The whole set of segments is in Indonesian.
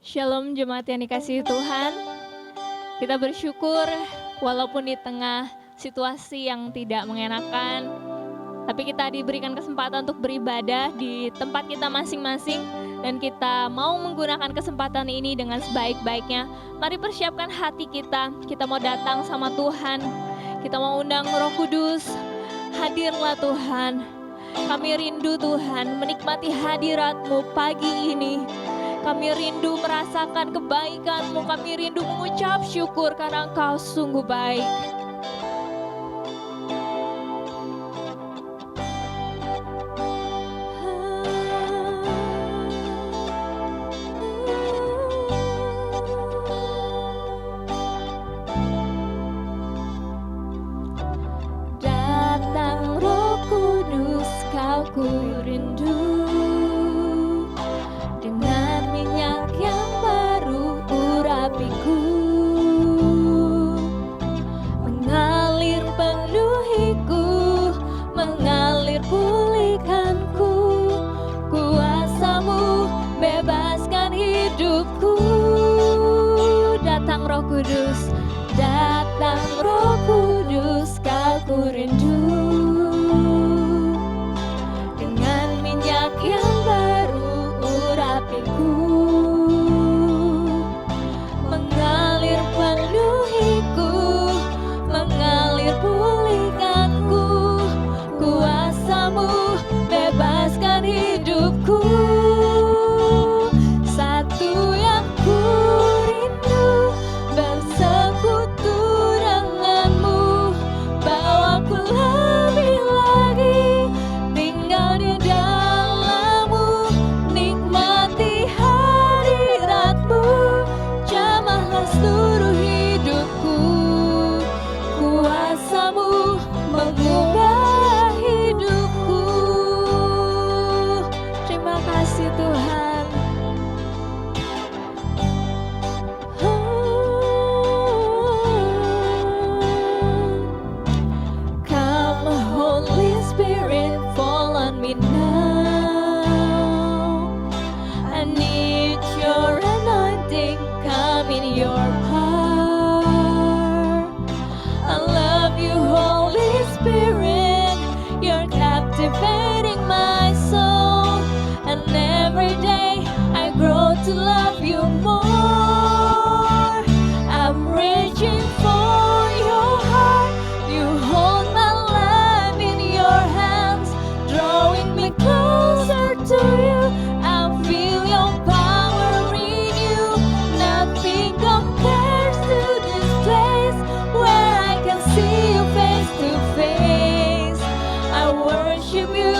Shalom jemaat yang dikasihi Tuhan. Kita bersyukur walaupun di tengah situasi yang tidak mengenakan, tapi kita diberikan kesempatan untuk beribadah di tempat kita masing-masing dan kita mau menggunakan kesempatan ini dengan sebaik-baiknya. Mari persiapkan hati kita mau datang sama Tuhan. Kita mau undang Roh Kudus, hadirlah Tuhan. Kami rindu Tuhan menikmati hadirat-Mu pagi ini. Kami rindu merasakan kebaikan-Mu, kami rindu mengucap syukur karena Engkau sungguh baik. Datang Roh Kudus, Kau ku rindu. Mengalir penuhiku, mengalir pulihkanku. Kuasa-Mu bebaskan hidupku. Datang Roh Kudus, datang Roh Kudus, Kau ku rindu. Dengan minyak yang baru urapiku. Mengalir penuhiku, mengalir pulihkanku. Kuasa-Mu bebaskan hidupku. Satu yang ku rindu, bersekutu denganmu. Bawaku lebih lagi, tinggal di dalam-Mu. Nikmati hadirat-Mu, jamahlah seluruh hidupku. Kuasa-Mu mengubah hidupku. Terima kasih Tuhan. Come Holy Spirit, fall on me now. I need your anointing, come in your power. I love you, Holy Spirit, you're captivating my soul. And every day I grow to love you more. I'm reaching for your heart, you hold my life in your hands, drawing me closer to you. I feel your power in you, nothing compares to this place where I can see you face to face. I worship you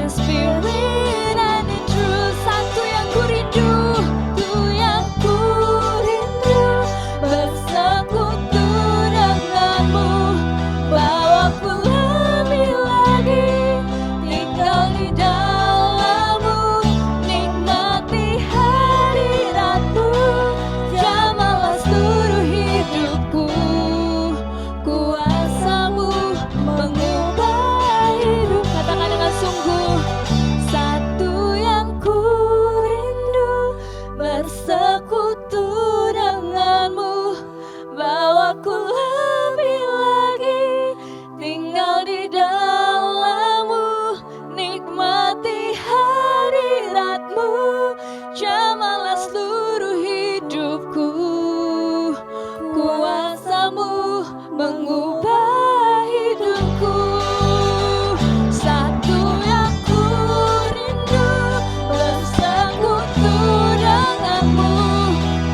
in spirit and in truth. Satu yang ku rindu, tu yang ku rindu, bersekutu denganmu. Bawaku lebih lagi, tinggal di dalam-Mu. Nikmati hadirat-Mu, jamahlah seluruh hidupku. Kuasa-Mu mengubah hidup. Katakan dengan sungguh. Satu yang ku rindu, bersekutu denganmu. Bawaku lebih lagi, tinggal di dalam-Mu. Nikmati hadirat-Mu, jamahlah seluruh hidupku. Kuasa-Mu mengubah hidupku. Satu yang ku rindu, bersekutu denganmu.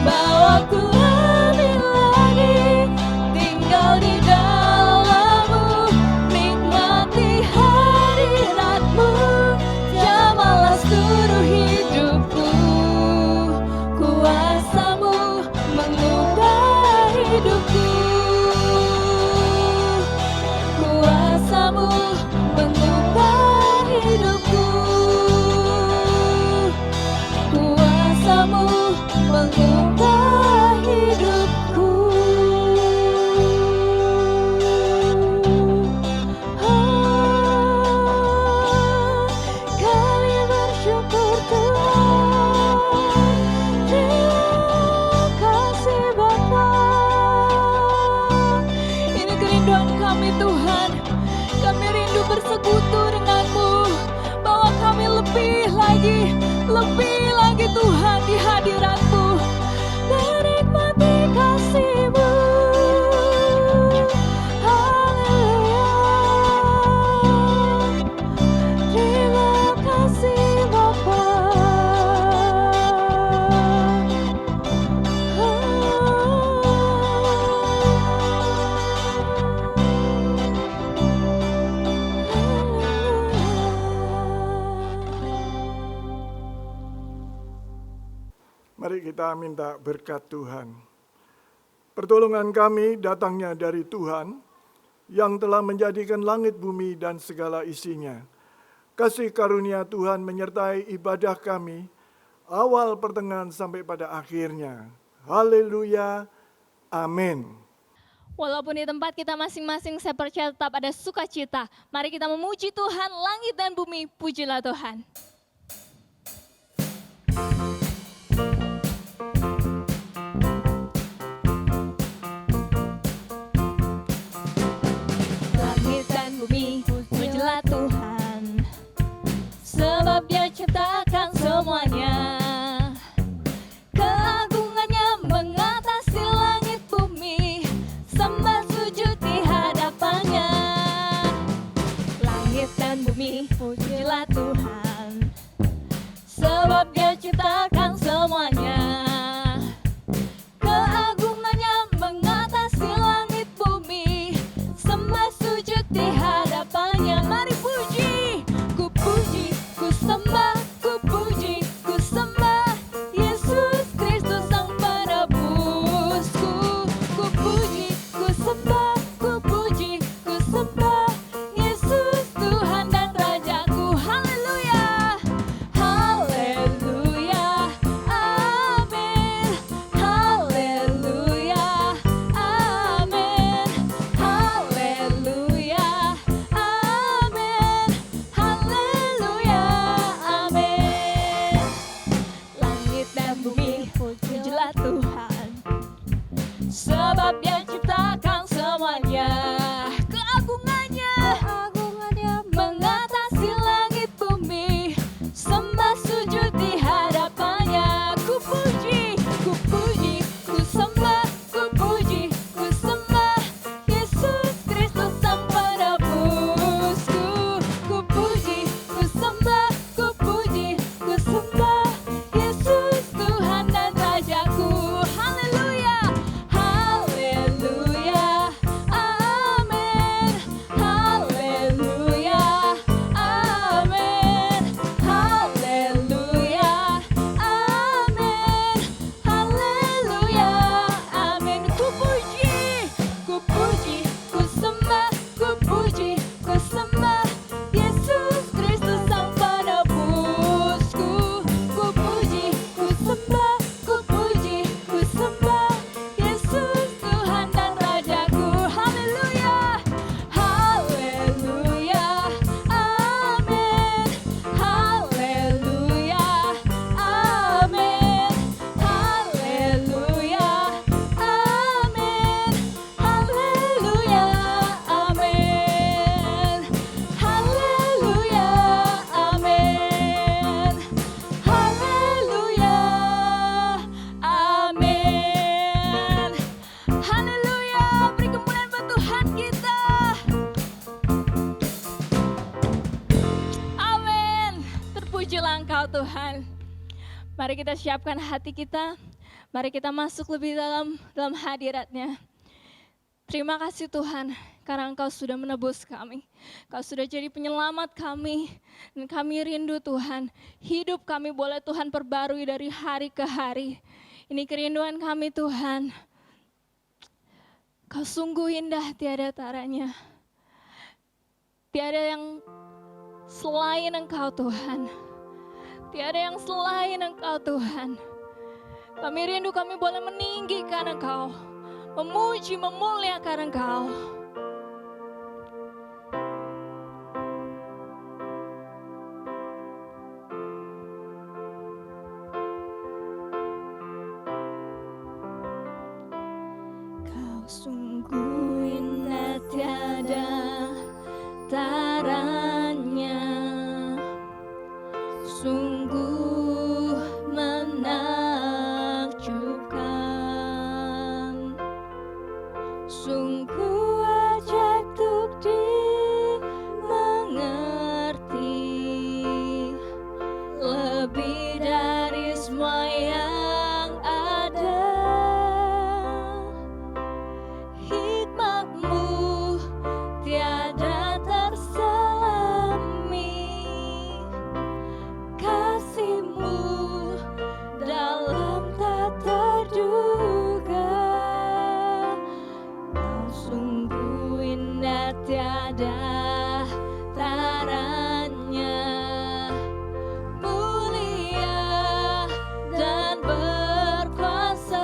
Bawaku lebih lagi, tinggal di dalam-Mu. Nikmati hadirat-Mu, jamahlah seluruh hidupku. Kuasa-Mu mengubah hidupku. Kuasa-Mu mengubah hidupku. Kuasa-Mu mengubah hidupku. Kami bersyukur Tuhan. lebih lagi Tuhan di hadirat-Mu, menikmati kasih-Mu. Haleluya. Terima kasih Bapa. Mari kita minta berkat Tuhan. Pertolongan kami datangnya dari Tuhan yang telah menjadikan langit, bumi, dan segala isinya. Kasih karunia Tuhan menyertai ibadah kami, awal, pertengahan, sampai pada akhirnya. Haleluya. Amin. Walaupun di tempat kita masing-masing saya percaya tetap ada sukacita. Mari kita memuji Tuhan, langit dan bumi, pujilah Tuhan. Langit dan bumi, pujilah Tuhan, sebab Dia ciptakan semuanya. Keagungannya mengatasi langit bumi, sembah sujud di hadapannya. Langit dan bumi, pujilah Tuhan, sebab Dia ciptakan semuanya. Keagungannya mengatasi langit bumi, sembah sujud di hadapannya. Mari puji, ku sembah, ku puji, ku sembah Yesus Kristus Sang Penebusku. Ku puji, ku sembah, ku puji, ku sembah Yesus Tuhan dan Rajaku. Haleluya, haleluya, amin. Haleluya, amin. Haleluya, amin. Haleluya, amin. Langit dan bumi, pujilah Tuhan, sebab Dia ciptakan semuanya. Keagungannya mengatasi langit bumi, sembah sujud di hadapannya. Ku puji, ku sembah, ku puji, ku sembah Yesus Kristus Sang Penebusku. Ku puji, ku sembah, ku puji, ku sembah Yesus Tuhan dan Rajaku. Haleluya, haleluya, amin. Haleluya, amin. Haleluya, amin. Haleluya, amin. Ku puji, ku sembah, ku puji, ku sembah Yesus Kristus Sang Penebusku. Ku puji, ku sembah, ku puji, ku sembah Yesus Tuhan dan Rajaku. Haleluya, haleluya, amin. Haleluya, amin. Haleluya, amin. Haleluya, amin. Haleluya, amin. Haleluya, amin. Haleluya, beri kemuliaan buat Tuhan kita. Amin. Terpujilah Engkau Tuhan. Mari kita siapkan hati kita. Mari kita masuk lebih dalam hadirat-Nya. Terima kasih Tuhan, karena Engkau sudah menebus kami. Engkau sudah jadi penyelamat kami. Dan kami rindu Tuhan, hidup kami boleh Tuhan perbarui dari hari ke hari. Ini kerinduan kami Tuhan. Kau sungguh indah, tiada taranya. Tiada yang selain Engkau Tuhan. Tiada yang selain Engkau Tuhan. Kami rindu kami boleh meninggikan Engkau, memuji, memuliakan Engkau. Kau sungguh indah, tiada taranya. Sungguh lebih dari semua yang ada. Hikmat-Mu tiada terselami, kasih-Mu dalam tak terduga. Kau sungguh indah tiada taranya, mulia dan berkuasa.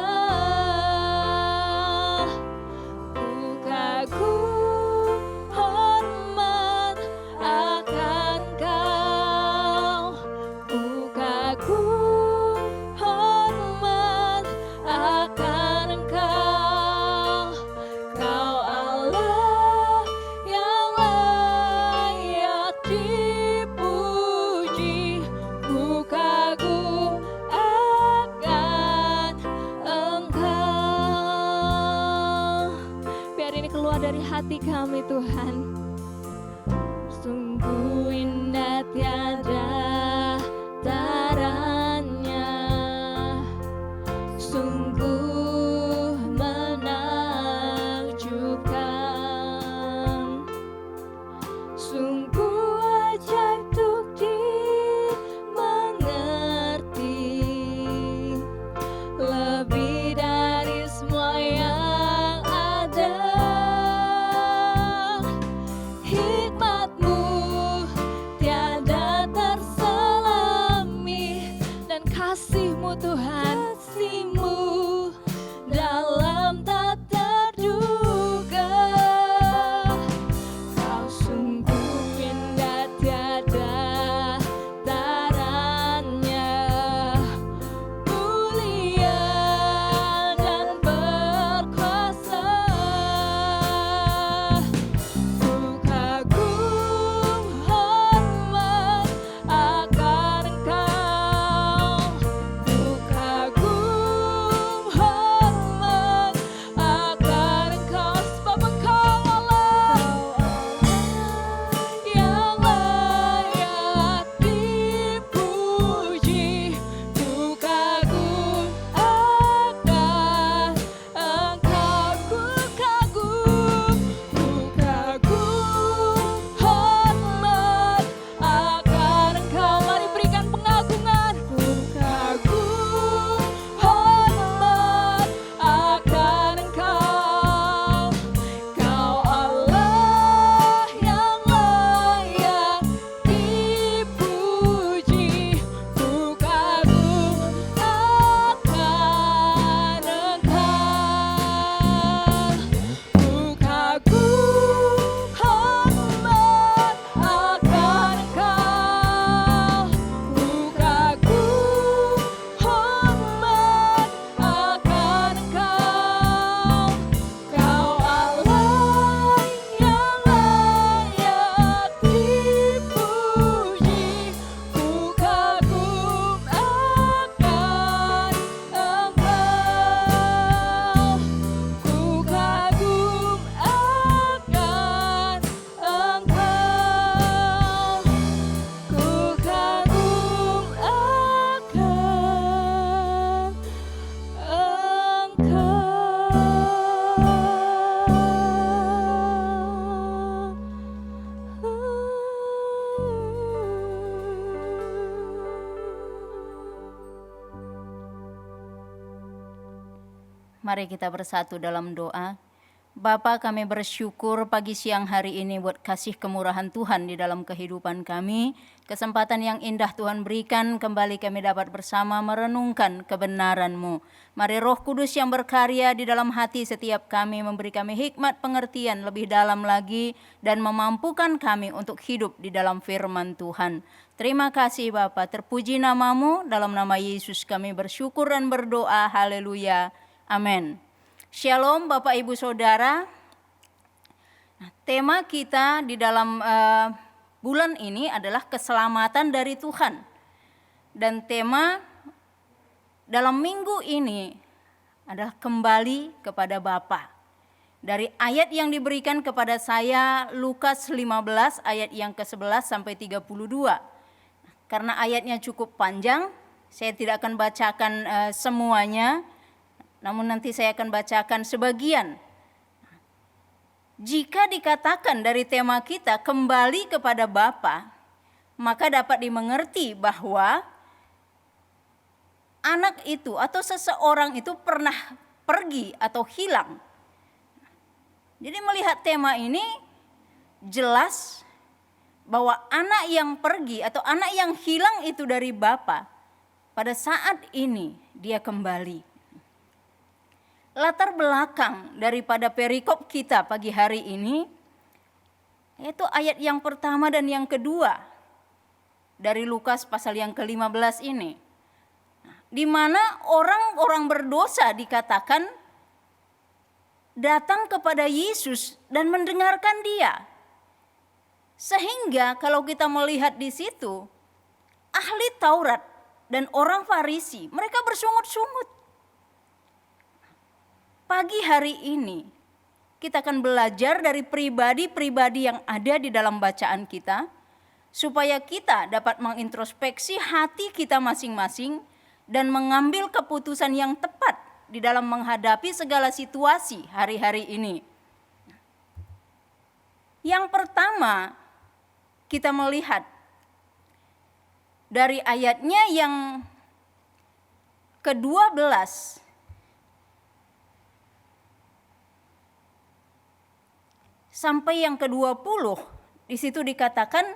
Ku kagum hormat akan Kau, ku kagum hormat akan Engkau. Kau Allah yang layak dipuji, ku kagum akan Engkau. Biar ini keluar dari hati kami Tuhan. Sungguh indah tiada taranya, sungguh menakjubkan, sungguh ajaib untuk dimengerti, lebih dari semua yang ada. Hikmat-Mu tiada terselami, dan kasih-Mu Tuhan, kasih-Mu dalam tak terduga. Kau sungguh indah tiada taranya, mulia dan berkuasa. Ku kagum hormat akan Engkau, ku kagum hormat akan Engkau. Sebab Engkau Allah yang layak dipuji, ku kagum akan Engkau. Ku kagum hormat akan Engkau. Mari berikan pengagungan. Ku kagum hormat akan Engkau. Kau Allah yang layak dipuji, ku kagum akan Engkau. Ku kagum hormat akan Engkau, ku kagum hormat akan Engkau. Kau Allah yang layak dipuji, ku kagum akan Engkau. Ku kagum akan Engkau, ku kagum Mari kita bersatu dalam doa. Bapa, kami bersyukur pagi siang hari ini buat kasih kemurahan Tuhan di dalam kehidupan kami. Kesempatan yang indah Tuhan berikan, kembali kami dapat bersama merenungkan kebenaran-Mu. Mari Roh Kudus yang berkarya di dalam hati setiap kami, memberi kami hikmat pengertian lebih dalam lagi, dan memampukan kami untuk hidup di dalam firman Tuhan. Terima kasih Bapa, terpuji nama-Mu, dalam nama Yesus kami bersyukur dan berdoa, haleluya, amin. Shalom Bapak Ibu Saudara. Tema kita di dalam bulan ini adalah keselamatan dari Tuhan. Dan tema dalam minggu ini adalah kembali kepada Bapa. Dari ayat yang diberikan kepada saya Lukas 15 ayat yang ke-11 sampai 32. karena ayatnya cukup panjang, saya tidak akan bacakan semuanya, namun nanti saya akan bacakan sebagian. Jika dikatakan dari tema kita kembali kepada Bapa, maka dapat dimengerti bahwa anak itu atau seseorang itu pernah pergi atau hilang. Jadi melihat tema ini jelas bahwa anak yang pergi atau anak yang hilang itu dari Bapa, pada saat ini dia kembali. Latar belakang daripada perikop kita pagi hari ini yaitu ayat yang pertama dan yang kedua dari Lukas pasal yang ke-15 ini, di mana orang-orang berdosa dikatakan datang kepada Yesus dan mendengarkan Dia. Sehingga kalau kita melihat di situ, ahli Taurat dan orang Farisi, mereka bersungut-sungut. Pagi hari ini kita akan belajar dari pribadi-pribadi yang ada di dalam bacaan kita, supaya kita dapat mengintrospeksi hati kita masing-masing dan mengambil keputusan yang tepat di dalam menghadapi segala situasi hari-hari ini. Yang pertama, kita melihat dari ayatnya yang ke-12 sampai yang ke-20, di situ dikatakan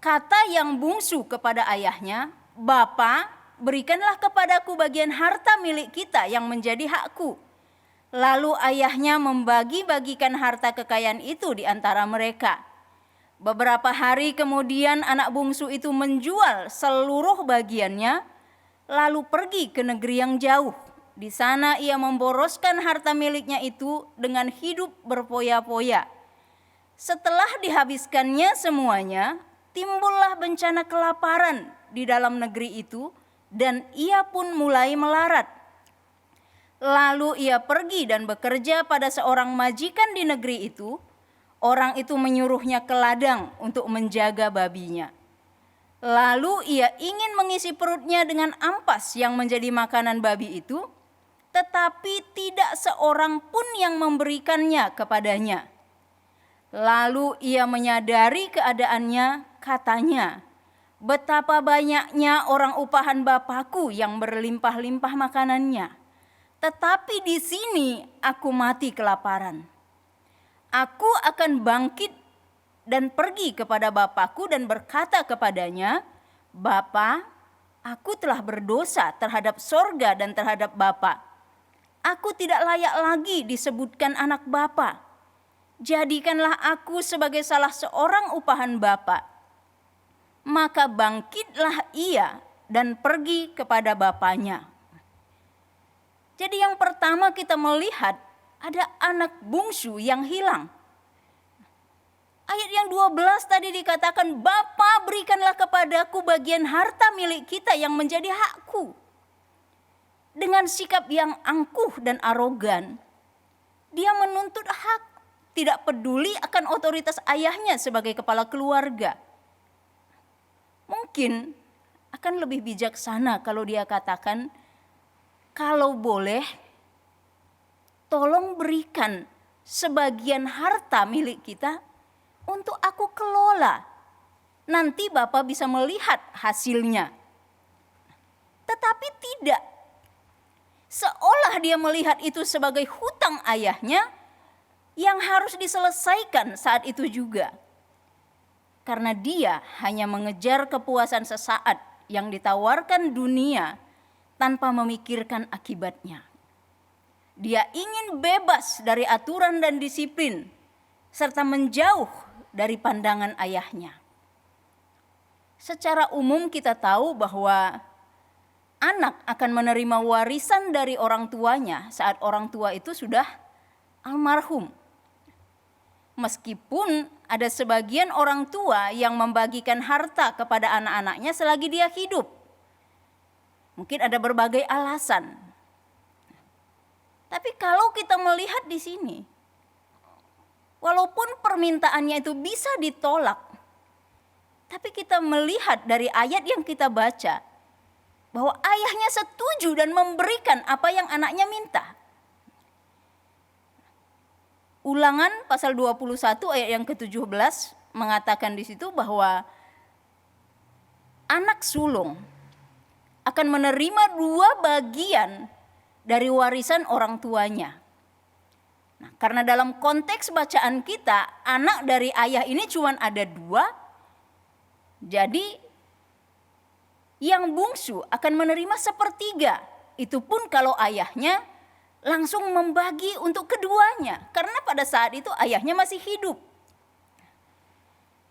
kata yang bungsu kepada ayahnya, "Bapa, berikanlah kepadaku bagian harta milik kita yang menjadi hakku." Lalu ayahnya membagi-bagikan harta kekayaan itu di antara mereka. Beberapa hari kemudian anak bungsu itu menjual seluruh bagiannya, lalu pergi ke negeri yang jauh. Di sana ia memboroskan harta miliknya itu dengan hidup berfoya-foya. Setelah dihabiskannya semuanya, timbullah bencana kelaparan di dalam negeri itu dan ia pun mulai melarat. Lalu ia pergi dan bekerja pada seorang majikan di negeri itu. Orang itu menyuruhnya ke ladang untuk menjaga babinya. Lalu ia ingin mengisi perutnya dengan ampas yang menjadi makanan babi itu, tetapi tidak seorang pun yang memberikannya kepadanya. Lalu ia menyadari keadaannya, katanya, "Betapa banyaknya orang upahan Bapakku yang berlimpah-limpah makanannya, tetapi di sini aku mati kelaparan. Aku akan bangkit dan pergi kepada Bapakku dan berkata kepadanya, Bapa, aku telah berdosa terhadap sorga dan terhadap Bapa. Aku tidak layak lagi disebutkan anak Bapa. Jadikanlah aku sebagai salah seorang upahan Bapa. Maka bangkitlah ia dan pergi kepada bapaknya." Jadi yang pertama kita melihat ada anak bungsu yang hilang. Ayat yang 12 tadi dikatakan, "Bapa, berikanlah kepadaku bagian harta milik kita yang menjadi hakku." Dengan sikap yang angkuh dan arogan, dia menuntut hak, tidak peduli akan otoritas ayahnya sebagai kepala keluarga. Mungkin akan lebih bijaksana kalau dia katakan, "Kalau boleh, tolong berikan sebagian harta milik kita untuk aku kelola. Nanti Bapak bisa melihat hasilnya." Tetapi tidak. Seolah dia melihat itu sebagai hutang ayahnya yang harus diselesaikan saat itu juga. Karena dia hanya mengejar kepuasan sesaat yang ditawarkan dunia tanpa memikirkan akibatnya. Dia ingin bebas dari aturan dan disiplin, serta menjauh dari pandangan ayahnya. Secara umum kita tahu bahwa anak akan menerima warisan dari orang tuanya saat orang tua itu sudah almarhum. Meskipun ada sebagian orang tua yang membagikan harta kepada anak-anaknya selagi dia hidup. Mungkin ada berbagai alasan. Tapi kalau kita melihat di sini, walaupun permintaannya itu bisa ditolak, Tapi kita melihat dari ayat yang kita baca bahwa ayahnya setuju dan memberikan apa yang anaknya minta. Ulangan pasal 21 ayat yang ke-17 mengatakan di situ bahwa anak sulung akan menerima 2 bagian dari warisan orang tuanya. Nah, karena dalam konteks bacaan kita, anak dari ayah ini cuma ada 2, jadi yang bungsu akan menerima 1/3. Itu pun kalau ayahnya langsung membagi untuk keduanya, karena pada saat itu ayahnya masih hidup.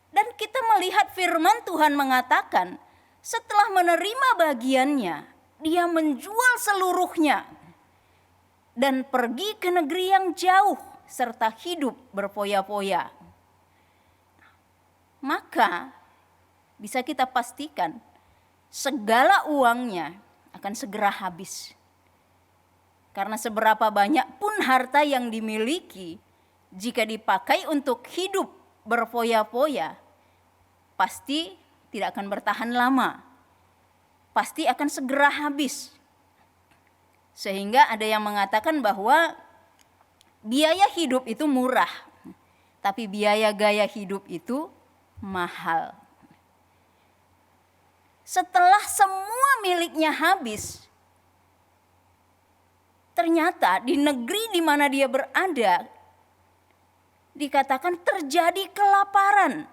Dan kita melihat firman Tuhan mengatakan, setelah menerima bagiannya, dia menjual seluruhnya dan pergi ke negeri yang jauh serta hidup berfoya-foya. Maka bisa kita pastikan segala uangnya akan segera habis. Karena seberapa banyak pun harta yang dimiliki, jika dipakai untuk hidup berfoya-foya, pasti tidak akan bertahan lama. Pasti akan segera habis. Sehingga ada yang mengatakan bahwa biaya hidup itu murah, tapi biaya gaya hidup itu mahal. Setelah semua miliknya habis, ternyata di negeri di mana dia berada, dikatakan terjadi kelaparan.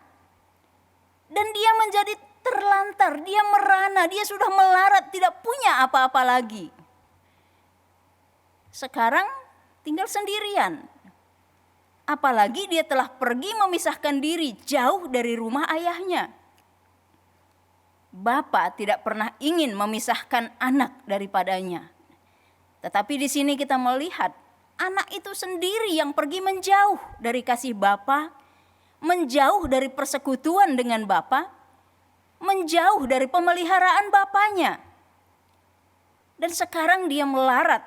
Dan dia menjadi terlantar, dia merana, dia sudah melarat, tidak punya apa-apa lagi. Sekarang tinggal sendirian. Apalagi dia telah pergi memisahkan diri jauh dari rumah ayahnya. Bapa tidak pernah ingin memisahkan anak daripadanya. Tetapi di sini kita melihat anak itu sendiri yang pergi menjauh dari kasih Bapa, menjauh dari persekutuan dengan Bapa, menjauh dari pemeliharaan bapaknya. Dan sekarang dia melarat.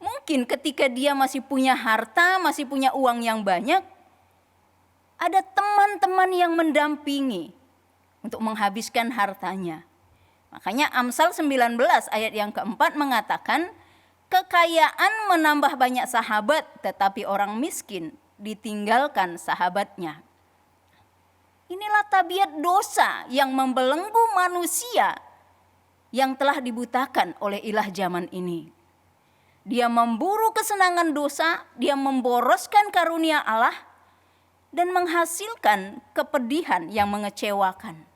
Mungkin ketika dia masih punya harta, masih punya uang yang banyak, ada teman-teman yang mendampingi untuk menghabiskan hartanya. Makanya Amsal 19 ayat yang keempat mengatakan, kekayaan menambah banyak sahabat, tetapi orang miskin ditinggalkan sahabatnya. Inilah tabiat dosa yang membelenggu manusia yang telah dibutakan oleh ilah zaman ini. Dia memburu kesenangan dosa, dia memboroskan karunia Allah, dan menghasilkan kepedihan yang mengecewakan.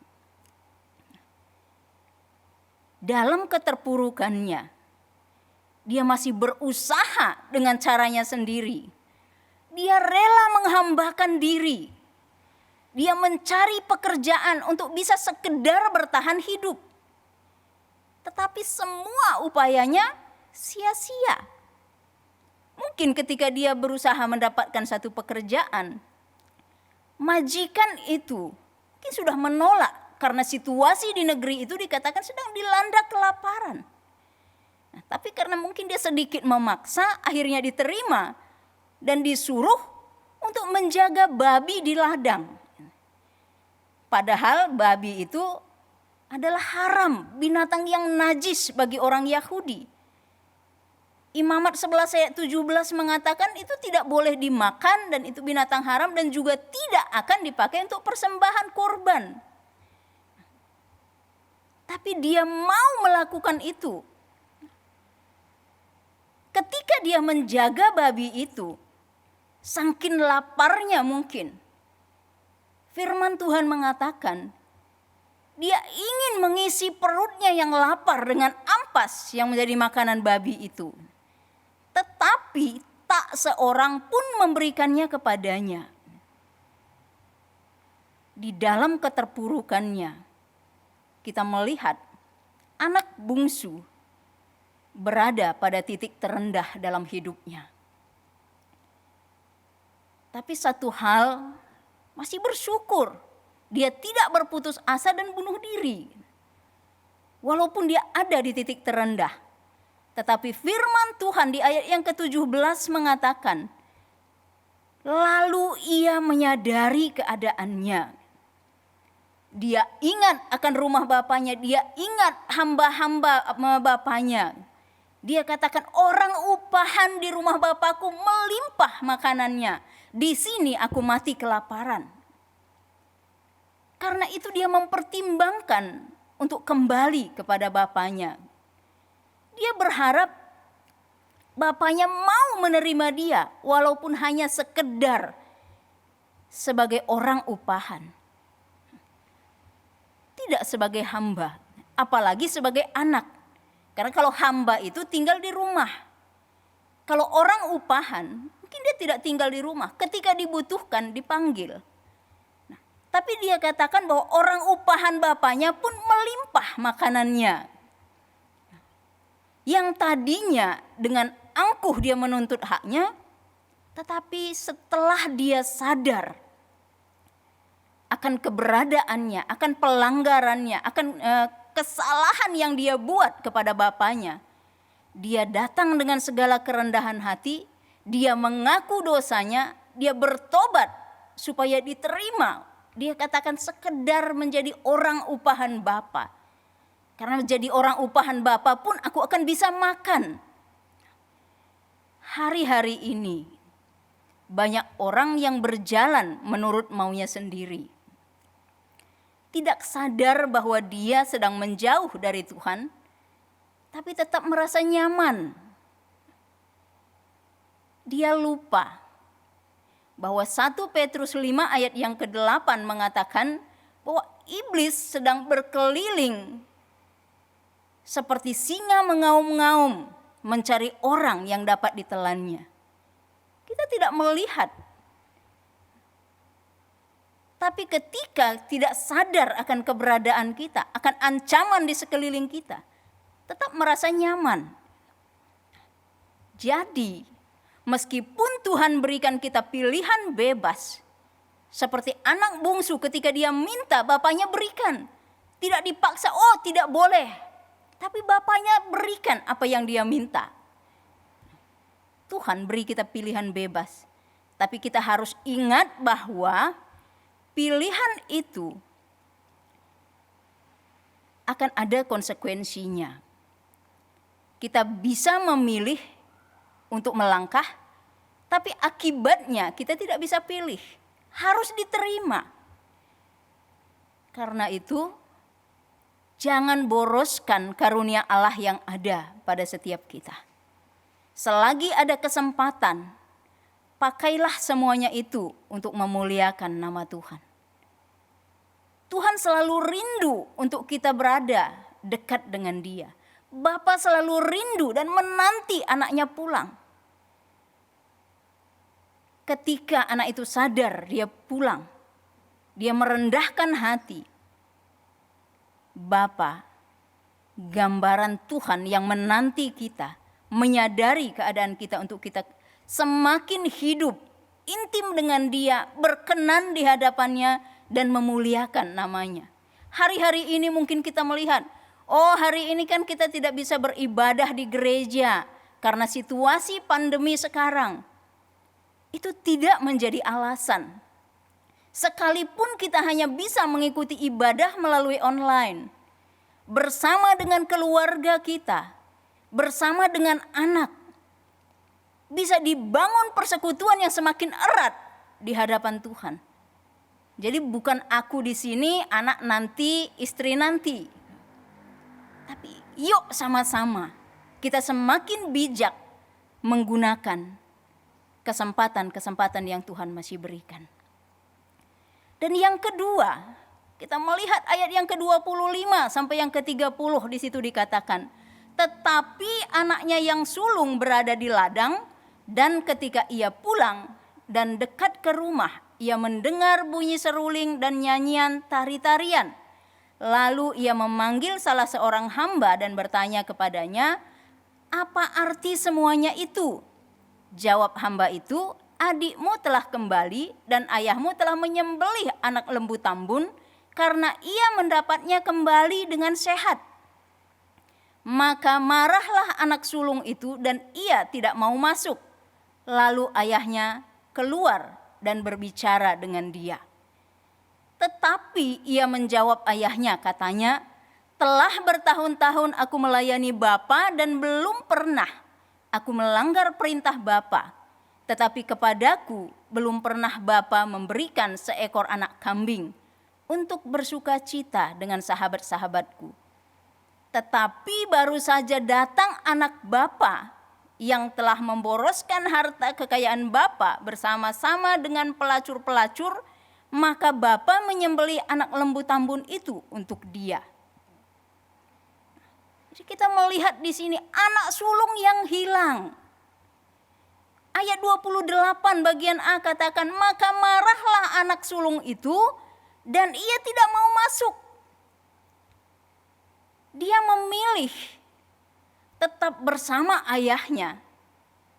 Dalam keterpurukannya, dia masih berusaha dengan caranya sendiri. Dia rela menghambakan diri. Dia mencari pekerjaan untuk bisa sekedar bertahan hidup. Tetapi semua upayanya sia-sia. Mungkin ketika dia berusaha mendapatkan satu pekerjaan, majikan itu mungkin sudah menolak karena situasi di negeri itu dikatakan sedang dilanda kelaparan. Nah, tapi karena mungkin dia sedikit memaksa, akhirnya diterima dan disuruh untuk menjaga babi di ladang. Padahal babi itu adalah haram, binatang yang najis bagi orang Yahudi. Imamat 11 ayat 17 mengatakan itu tidak boleh dimakan dan itu binatang haram dan juga tidak akan dipakai untuk persembahan korban. Tapi dia mau melakukan itu. Ketika dia menjaga babi itu, saking laparnya mungkin, firman Tuhan mengatakan, dia ingin mengisi perutnya yang lapar dengan ampas yang menjadi makanan babi itu. Tetapi tak seorang pun memberikannya kepadanya. Di dalam keterpurukannya, kita melihat anak bungsu berada pada titik terendah dalam hidupnya. Tapi satu hal, masih bersyukur. Dia tidak berputus asa dan bunuh diri. Walaupun dia ada di titik terendah. Tetapi firman Tuhan di ayat yang ke-17 mengatakan, lalu ia menyadari keadaannya. Dia ingat akan rumah bapaknya, dia ingat hamba-hamba bapaknya. Dia katakan, orang upahan di rumah bapakku melimpah makanannya. Di sini aku mati kelaparan. Karena itu dia mempertimbangkan untuk kembali kepada bapaknya. Dia berharap bapaknya mau menerima dia walaupun hanya sekedar sebagai orang upahan. Tidak sebagai hamba, apalagi sebagai anak. Karena kalau hamba itu tinggal di rumah. Kalau orang upahan, mungkin dia tidak tinggal di rumah. Ketika dibutuhkan, dipanggil. Nah, tapi dia katakan bahwa orang upahan bapaknya pun melimpah makanannya. Yang tadinya dengan angkuh dia menuntut haknya, tetapi setelah dia sadar akan keberadaannya, akan pelanggarannya, akan kesalahan yang dia buat kepada bapaknya, dia datang dengan segala kerendahan hati, dia mengaku dosanya, dia bertobat supaya diterima. Dia katakan sekedar menjadi orang upahan bapa. Karena menjadi orang upahan bapa pun aku akan bisa makan. Hari-hari ini banyak orang yang berjalan menurut maunya sendiri. Tidak sadar bahwa dia sedang menjauh dari Tuhan, tapi tetap merasa nyaman. Dia lupa bahwa 1 Petrus 5 ayat yang ke-8 mengatakan bahwa iblis sedang berkeliling seperti singa mengaum-ngaum mencari orang yang dapat ditelannya. Kita tidak melihat. Tapi ketika tidak sadar akan keberadaan kita, akan ancaman di sekeliling kita, tetap merasa nyaman. Jadi, meskipun Tuhan berikan kita pilihan bebas, seperti anak bungsu ketika dia minta, bapaknya berikan. Tidak dipaksa, oh tidak boleh. Tapi bapaknya berikan apa yang dia minta. Tuhan beri kita pilihan bebas. Tapi kita harus ingat bahwa pilihan itu akan ada konsekuensinya. Kita bisa memilih untuk melangkah, tapi akibatnya kita tidak bisa pilih. Harus diterima. Karena itu, jangan boroskan karunia Allah yang ada pada setiap kita. Selagi ada kesempatan, pakailah semuanya itu untuk memuliakan nama Tuhan. Tuhan selalu rindu untuk kita berada dekat dengan Dia. Bapa selalu rindu dan menanti anaknya pulang. Ketika anak itu sadar dia pulang, dia merendahkan hati. Bapa, gambaran Tuhan yang menanti kita, menyadari keadaan kita untuk kita semakin hidup intim dengan Dia, berkenan di hadapannya dan memuliakan namanya. Hari-hari ini mungkin kita melihat, oh hari ini kan kita tidak bisa beribadah di gereja karena situasi pandemi sekarang. Itu tidak menjadi alasan. Sekalipun kita hanya bisa mengikuti ibadah melalui online, bersama dengan keluarga kita, bersama dengan anak, bisa dibangun persekutuan yang semakin erat di hadapan Tuhan. Jadi bukan aku di sini, anak nanti, istri nanti. Tapi yuk sama-sama kita semakin bijak menggunakan kesempatan-kesempatan yang Tuhan masih berikan. Dan yang kedua, kita melihat ayat yang ke-25 sampai yang ke-30 di situ dikatakan, tetapi anaknya yang sulung berada di ladang, dan ketika ia pulang dan dekat ke rumah, ia mendengar bunyi seruling dan nyanyian tari-tarian. Lalu ia memanggil salah seorang hamba dan bertanya kepadanya, apa arti semuanya itu? Jawab hamba itu, adikmu telah kembali dan ayahmu telah menyembelih anak lembu tambun karena ia mendapatnya kembali dengan sehat. Maka marahlah anak sulung itu dan ia tidak mau masuk. Lalu ayahnya keluar dan berbicara dengan dia. Tetapi ia menjawab ayahnya, katanya, telah bertahun-tahun aku melayani Bapa dan belum pernah aku melanggar perintah Bapa. Tetapi kepadaku belum pernah Bapa memberikan seekor anak kambing untuk bersuka cita dengan sahabat-sahabatku. Tetapi baru saja datang anak Bapa yang telah memboroskan harta kekayaan Bapa bersama-sama dengan pelacur-pelacur, maka Bapa menyembelih anak lembu tambun itu untuk dia. Jadi kita melihat di sini anak sulung yang hilang. Ayat 28 bagian A katakan, maka marahlah anak sulung itu dan ia tidak mau masuk. Dia memilih tetap bersama ayahnya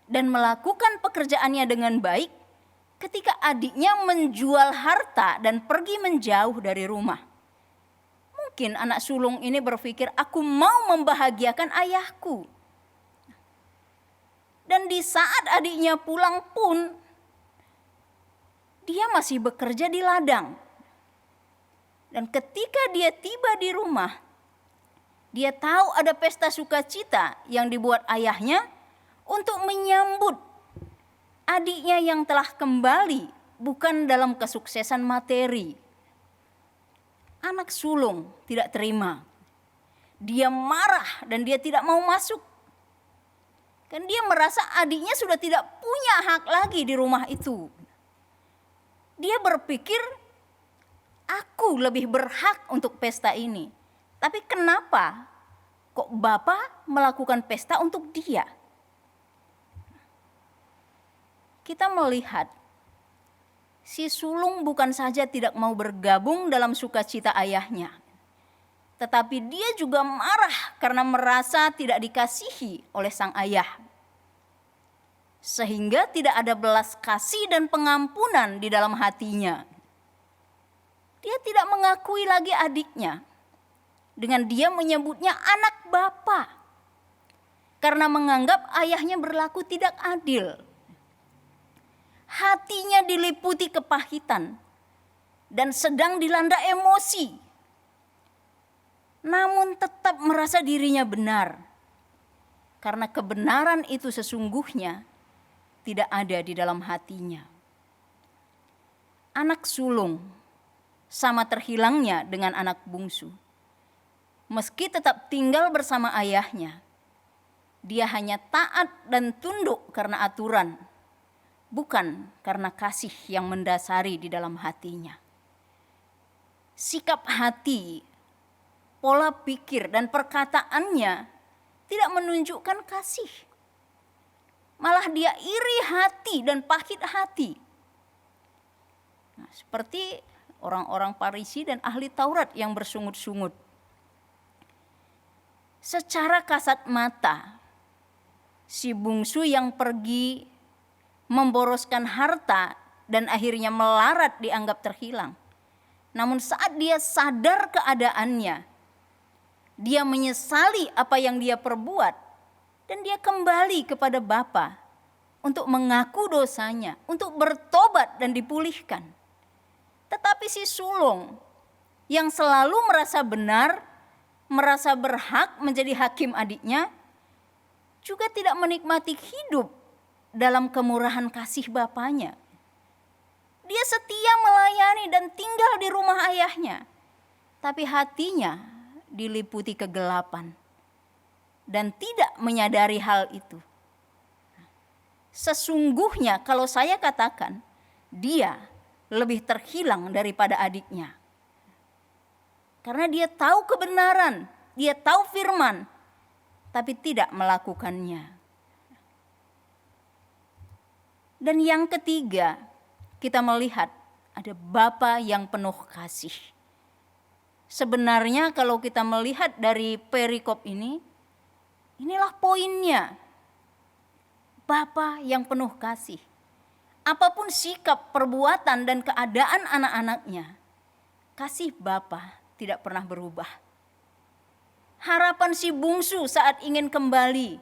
dan melakukan pekerjaannya dengan baik ketika adiknya menjual harta dan pergi menjauh dari rumah. Mungkin anak sulung ini berpikir, aku mau membahagiakan ayahku. Dan di saat adiknya pulang pun, dia masih bekerja di ladang. Dan ketika dia tiba di rumah, dia tahu ada pesta sukacita yang dibuat ayahnya untuk menyambut adiknya yang telah kembali, bukan dalam kesuksesan materi. Anak sulung tidak terima. Dia marah dan dia tidak mau masuk. Kan dia merasa adiknya sudah tidak punya hak lagi di rumah itu. Dia berpikir, aku lebih berhak untuk pesta ini. Tapi kenapa kok Bapak melakukan pesta untuk dia? Kita melihat si sulung bukan saja tidak mau bergabung dalam sukacita ayahnya, tetapi dia juga marah karena merasa tidak dikasihi oleh sang ayah. Sehingga tidak ada belas kasih dan pengampunan di dalam hatinya. Dia tidak mengakui lagi adiknya. Dengan dia menyebutnya anak bapa. Karena menganggap ayahnya berlaku tidak adil. Hatinya diliputi kepahitan dan sedang dilanda emosi. Namun tetap merasa dirinya benar. Karena kebenaran itu sesungguhnya tidak ada di dalam hatinya. Anak sulung sama terhilangnya dengan anak bungsu. Meski tetap tinggal bersama ayahnya, dia hanya taat dan tunduk karena aturan, bukan karena kasih yang mendasari di dalam hatinya. Sikap hati, pola pikir dan perkataannya tidak menunjukkan kasih. Malah dia iri hati dan pahit hati. Nah, seperti orang-orang Farisi dan ahli Taurat yang bersungut-sungut. Secara kasat mata, si bungsu yang pergi memboroskan harta dan akhirnya melarat dianggap terhilang. Namun saat dia sadar keadaannya, dia menyesali apa yang dia perbuat dan dia kembali kepada Bapa untuk mengaku dosanya, untuk bertobat dan dipulihkan. Tetapi si sulung yang selalu merasa benar, merasa berhak menjadi hakim adiknya, juga tidak menikmati hidup dalam kemurahan kasih bapaknya. Dia setia melayani dan tinggal di rumah ayahnya, tapi hatinya diliputi kegelapan dan tidak menyadari hal itu. Sesungguhnya kalau saya katakan, dia lebih terhilang daripada adiknya. Karena dia tahu kebenaran, dia tahu firman, tapi tidak melakukannya. Dan yang ketiga, kita melihat ada Bapa yang penuh kasih. Sebenarnya kalau kita melihat dari perikop ini, inilah poinnya. Bapa yang penuh kasih. Apapun sikap, perbuatan, dan keadaan anak-anaknya, kasih Bapa tidak pernah berubah. Harapan si bungsu saat ingin kembali,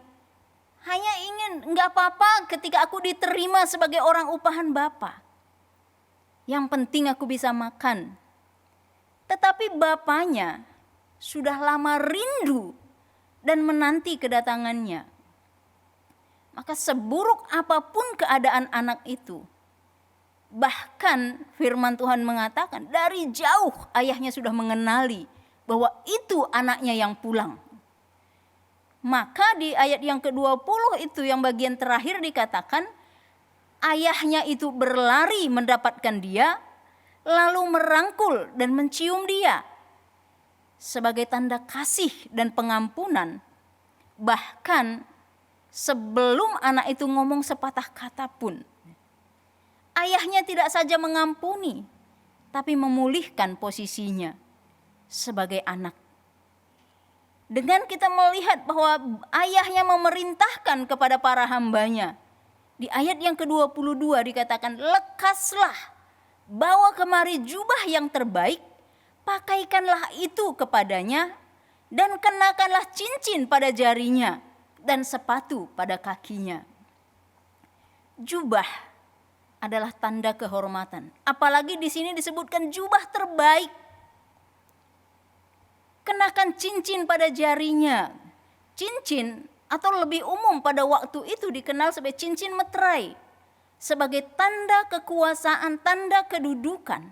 hanya ingin, enggak apa-apa ketika aku diterima sebagai orang upahan Bapa. Yang penting aku bisa makan, Tetapi bapaknya sudah lama rindu dan menanti kedatangannya. Maka seburuk apapun keadaan anak itu, bahkan firman Tuhan mengatakan dari jauh ayahnya sudah mengenali bahwa itu anaknya yang pulang. Maka di ayat yang ke-20 itu yang bagian terakhir dikatakan, ayahnya itu berlari mendapatkan dia, lalu merangkul dan mencium dia sebagai tanda kasih dan pengampunan. Bahkan sebelum anak itu ngomong sepatah kata pun, ayahnya tidak saja mengampuni, tapi memulihkan posisinya sebagai anak. Dengan kita melihat bahwa ayahnya memerintahkan kepada para hambanya, di ayat yang ke-22 dikatakan, lekaslah, bawa kemari jubah yang terbaik, pakaikanlah itu kepadanya, dan kenakanlah cincin pada jarinya, dan sepatu pada kakinya. Jubah adalah tanda kehormatan. Apalagi di sini disebutkan jubah terbaik. Kenakan cincin pada jarinya. Cincin atau lebih umum pada waktu itu dikenal sebagai cincin meterai, sebagai tanda kekuasaan, tanda kedudukan.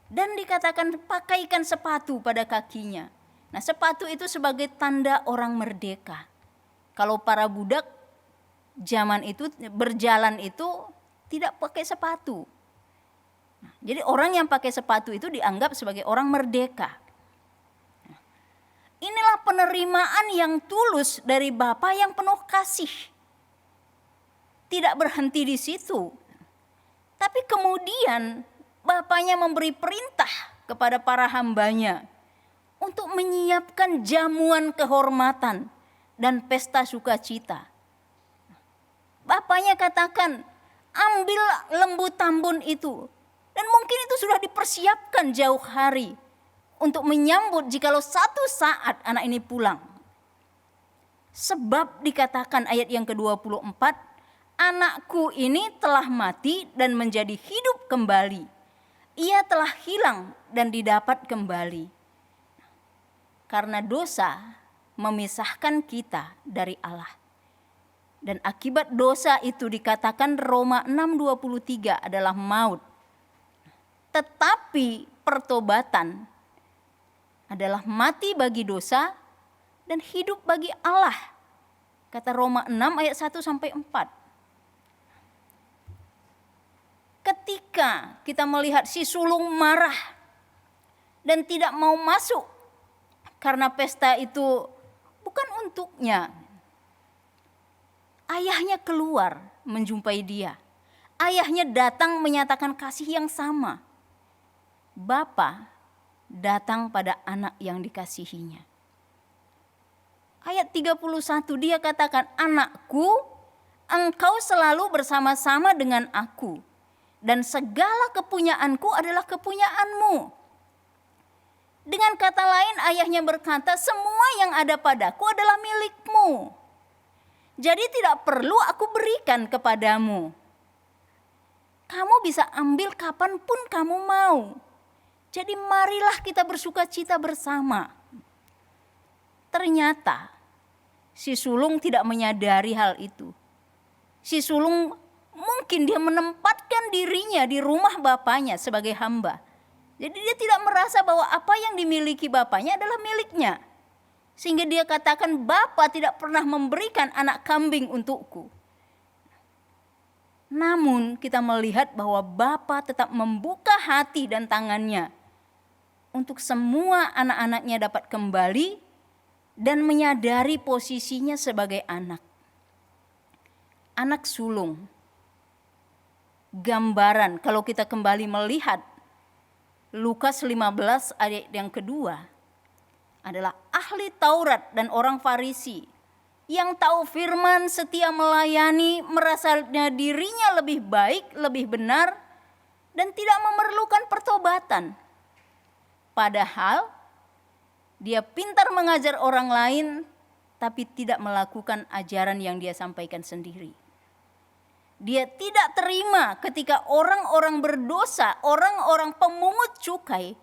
Dan dikatakan pakaikan sepatu pada kakinya. Nah, sepatu itu sebagai tanda orang merdeka. Kalau para budak zaman itu berjalan itu tidak pakai sepatu. Nah, jadi orang yang pakai sepatu itu dianggap sebagai orang merdeka. Inilah penerimaan yang tulus dari Bapa yang penuh kasih. Tidak berhenti di situ. Tapi kemudian Bapaknya memberi perintah kepada para hambanya untuk menyiapkan jamuan kehormatan dan pesta sukacita. Bapaknya katakan, ambil lembu tambun itu. Dan mungkin itu sudah dipersiapkan jauh hari untuk menyambut jikalau satu saat anak ini pulang. Sebab dikatakan ayat yang ke-24, anakku ini telah mati dan menjadi hidup kembali. Ia telah hilang dan didapat kembali. Karena dosa memisahkan kita dari Allah. Dan akibat dosa itu dikatakan Roma 6:23 adalah maut. Tetapi pertobatan adalah mati bagi dosa dan hidup bagi Allah. Kata Roma 6 ayat 1-4. Ketika kita melihat si sulung marah dan tidak mau masuk karena pesta itu bukan untuknya. Ayahnya keluar menjumpai dia. Ayahnya datang menyatakan kasih yang sama. Bapa datang pada anak yang dikasihinya. Ayat 31 dia katakan, anakku, engkau selalu bersama-sama dengan aku. Dan segala kepunyaanku adalah kepunyaanmu. Dengan kata lain ayahnya berkata, semua yang ada padaku adalah milikmu. Jadi tidak perlu aku berikan kepadamu. Kamu bisa ambil kapanpun kamu mau. Jadi marilah kita bersukacita bersama. Ternyata si sulung tidak menyadari hal itu. Si sulung mungkin dia menempatkan dirinya di rumah bapaknya sebagai hamba. Jadi dia tidak merasa bahwa apa yang dimiliki bapaknya adalah miliknya. Sehingga dia katakan, Bapa tidak pernah memberikan anak kambing untukku. Namun kita melihat bahwa Bapa tetap membuka hati dan tangannya untuk semua anak-anaknya dapat kembali dan menyadari posisinya sebagai anak. Anak sulung. Gambaran kalau kita kembali melihat Lukas 15 ayat yang kedua adalah ahli Taurat dan orang Farisi yang tahu firman, setia melayani, merasa dirinya lebih baik, lebih benar dan tidak memerlukan pertobatan. Padahal dia pintar mengajar orang lain tapi tidak melakukan ajaran yang dia sampaikan sendiri. Dia tidak terima ketika orang-orang berdosa, orang-orang pemungut cukai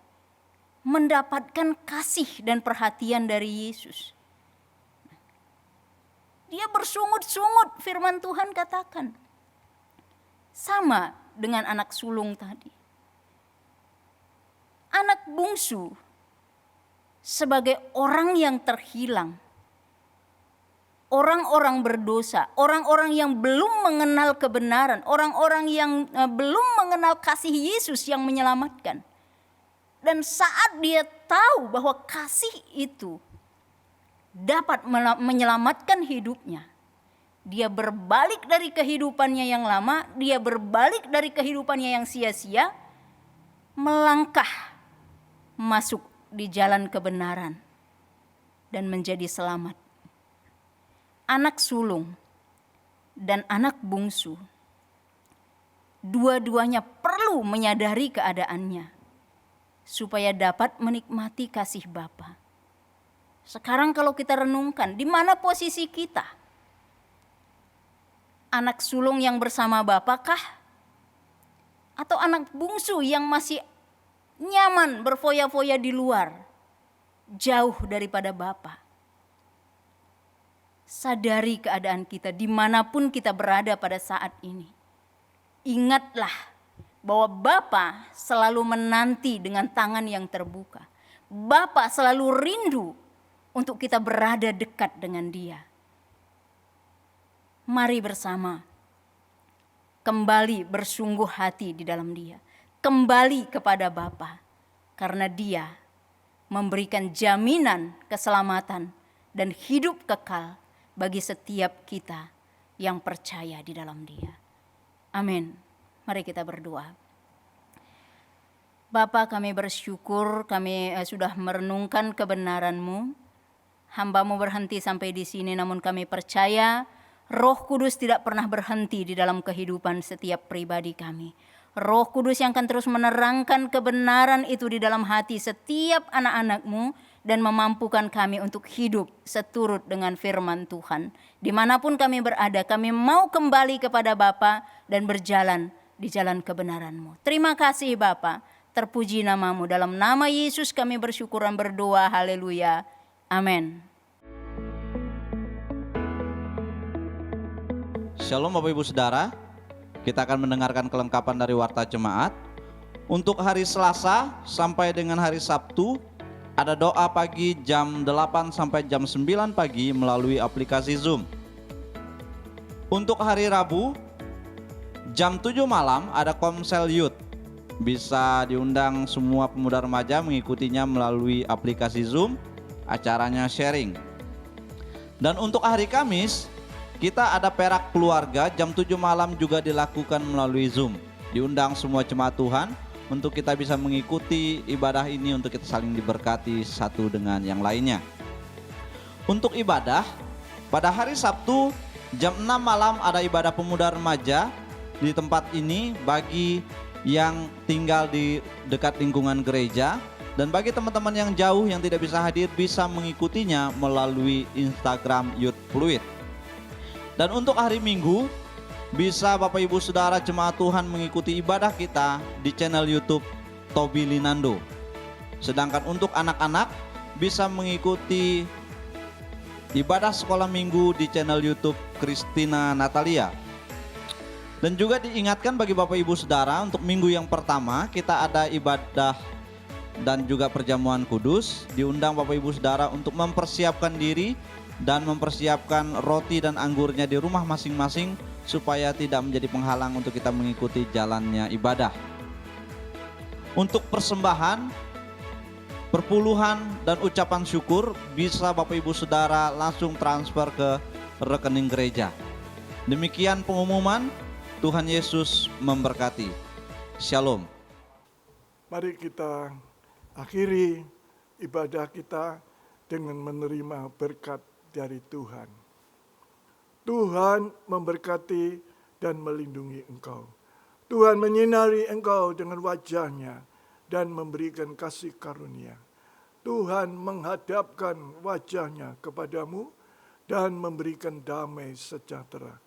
mendapatkan kasih dan perhatian dari Yesus. Dia bersungut-sungut, firman Tuhan katakan. Sama dengan anak sulung tadi. Anak bungsu sebagai orang yang terhilang. Orang-orang berdosa, orang-orang yang belum mengenal kebenaran, orang-orang yang belum mengenal kasih Yesus yang menyelamatkan. Dan saat dia tahu bahwa kasih itu dapat menyelamatkan hidupnya, dia berbalik dari kehidupannya yang lama, dia berbalik dari kehidupannya yang sia-sia, melangkah masuk di jalan kebenaran dan menjadi selamat. Anak sulung dan anak bungsu, dua-duanya perlu menyadari keadaannya supaya dapat menikmati kasih Bapa. Sekarang kalau kita renungkan, di mana posisi kita? Anak sulung yang bersama Bapa kah? Atau anak bungsu yang masih nyaman berfoya-foya di luar, jauh daripada Bapa? Sadari keadaan kita dimanapun kita berada pada saat ini. Ingatlah bahwa Bapa selalu menanti dengan tangan yang terbuka. Bapa selalu rindu untuk kita berada dekat dengan Dia. Mari bersama kembali bersungguh hati di dalam Dia. Kembali kepada Bapa, karena Dia memberikan jaminan keselamatan dan hidup kekal bagi setiap kita yang percaya di dalam Dia. Amin. Mari kita berdoa. Bapa, kami bersyukur kami sudah merenungkan kebenaran-Mu. Hamba-Mu berhenti sampai di sini, namun kami percaya Roh Kudus tidak pernah berhenti di dalam kehidupan setiap pribadi kami. Roh Kudus yang akan terus menerangkan kebenaran itu di dalam hati setiap anak-anak-Mu dan memampukan kami untuk hidup seturut dengan firman Tuhan. Dimanapun kami berada, kami mau kembali kepada Bapa dan berjalan di jalan kebenaran-Mu. Terima kasih Bapa, terpuji nama-Mu. Dalam nama Yesus kami bersyukur dan berdoa. Haleluya. Amin. Shalom Bapak Ibu Saudara, kita akan mendengarkan kelengkapan dari Warta Jemaat. Untuk hari Selasa sampai dengan hari Sabtu, ada doa pagi jam 8 sampai jam 9 pagi melalui aplikasi Zoom. Untuk hari Rabu, jam 7 malam ada Komsel Youth. Bisa diundang semua pemuda remaja mengikutinya melalui aplikasi Zoom. Acaranya sharing. Dan untuk hari Kamis, kita ada perak keluarga jam 7 malam juga dilakukan melalui Zoom. Diundang semua jemaat Tuhan untuk kita bisa mengikuti ibadah ini, untuk kita saling diberkati satu dengan yang lainnya. Untuk ibadah, pada hari Sabtu jam 6 malam ada ibadah pemuda remaja di tempat ini bagi yang tinggal di dekat lingkungan gereja. Dan bagi teman-teman yang jauh yang tidak bisa hadir, bisa mengikutinya melalui Instagram Youth Fluid. Dan untuk hari Minggu, bisa Bapak Ibu Saudara jemaat Tuhan mengikuti ibadah kita di channel YouTube Tobi Linando. Sedangkan untuk anak-anak bisa mengikuti ibadah sekolah minggu di channel YouTube Christina Natalia. Dan juga diingatkan bagi Bapak Ibu Saudara, untuk minggu yang pertama kita ada ibadah dan juga perjamuan kudus. Diundang Bapak Ibu Saudara untuk mempersiapkan diri dan mempersiapkan roti dan anggurnya di rumah masing-masing supaya tidak menjadi penghalang untuk kita mengikuti jalannya ibadah. Untuk persembahan, perpuluhan dan ucapan syukur bisa Bapak Ibu Saudara langsung transfer ke rekening gereja. Demikian pengumuman. Tuhan Yesus memberkati. Shalom. Mari kita akhiri ibadah kita dengan menerima berkat dari Tuhan. Tuhan memberkati dan melindungi engkau. Tuhan menyinari engkau dengan wajah-Nya dan memberikan kasih karunia. Tuhan menghadapkan wajah-Nya kepadamu dan memberikan damai sejahtera.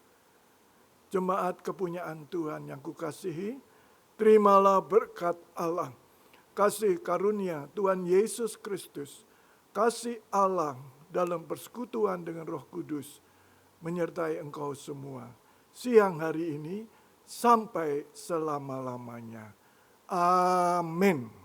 Jemaat kepunyaan Tuhan yang kukasihi, terimalah berkat Allah. kasih karunia Tuhan Yesus Kristus, kasih Allah dalam persekutuan dengan Roh Kudus menyertai engkau semua siang hari ini sampai selama-lamanya. Amin.